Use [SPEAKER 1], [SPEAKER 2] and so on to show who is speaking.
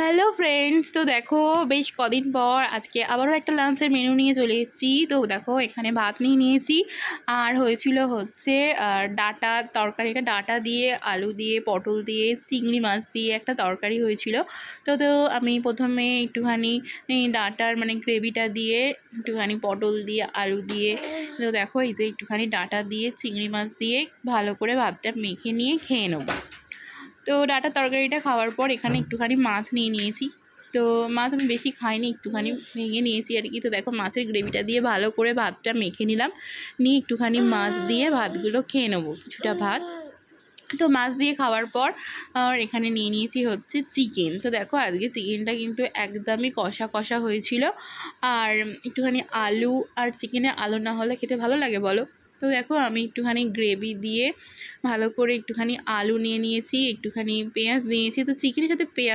[SPEAKER 1] Hello friends, তো দেখো বেশ কদিন পর আজকে আবারও একটা লাঞ্চের মেনু নিয়ে চলে এসেছি। তো দেখো এখানে ভাত নিয়ে নিয়েছি, আর হয়েছিল হচ্ছে ডাটা তরকারি। একটা ডাটা দিয়ে, আলু দিয়ে, পটল দিয়ে, চিংড়ি মাছ দিয়ে একটা তরকারি হয়েছিল। তো আমি প্রথমে একটুখানি ডাটার মানে গ্রেভিটা দিয়ে, একটুখানি পটল দিয়ে, আলু দিয়ে, তো দেখো এই যে একটুখানি ডাটা দিয়ে, চিংড়ি মাছ দিয়ে ভালো করে ভাতটা মেখে নিয়ে খেয়ে নেবো। তো ডাঁটার তরকারিটা খাওয়ার পর এখানে একটুখানি মাছ নিয়ে নিয়েছি। তো মাছ আমি বেশি খাইনি, একটুখানি ভেঙে নিয়েছি আর কি। তো দেখো মাছের গ্রেভিটা দিয়ে ভালো করে ভাতটা মেখে নিলাম, নিয়ে একটুখানি মাছ দিয়ে ভাতগুলো খেয়ে নেবো, কিছুটা ভাত। তো মাছ দিয়ে খাওয়ার পর আর এখানে নিয়ে নিয়েছি হচ্ছে চিকেন। তো দেখো আজকে চিকেনটা কিন্তু একদমই কষা কষা হয়েছিল, আর একটুখানি আলু, আর চিকেনে আলু না হলে খেতে ভালো লাগে বলো? তো দেখো আমি একটুখানি গ্রেভি দিয়ে ভালো করে একটুখানি আলু নিয়ে নিয়েছি, একটুখানি পেঁয়াজ নিয়েছি। তো চিকেনের সাথে পেঁয়াজ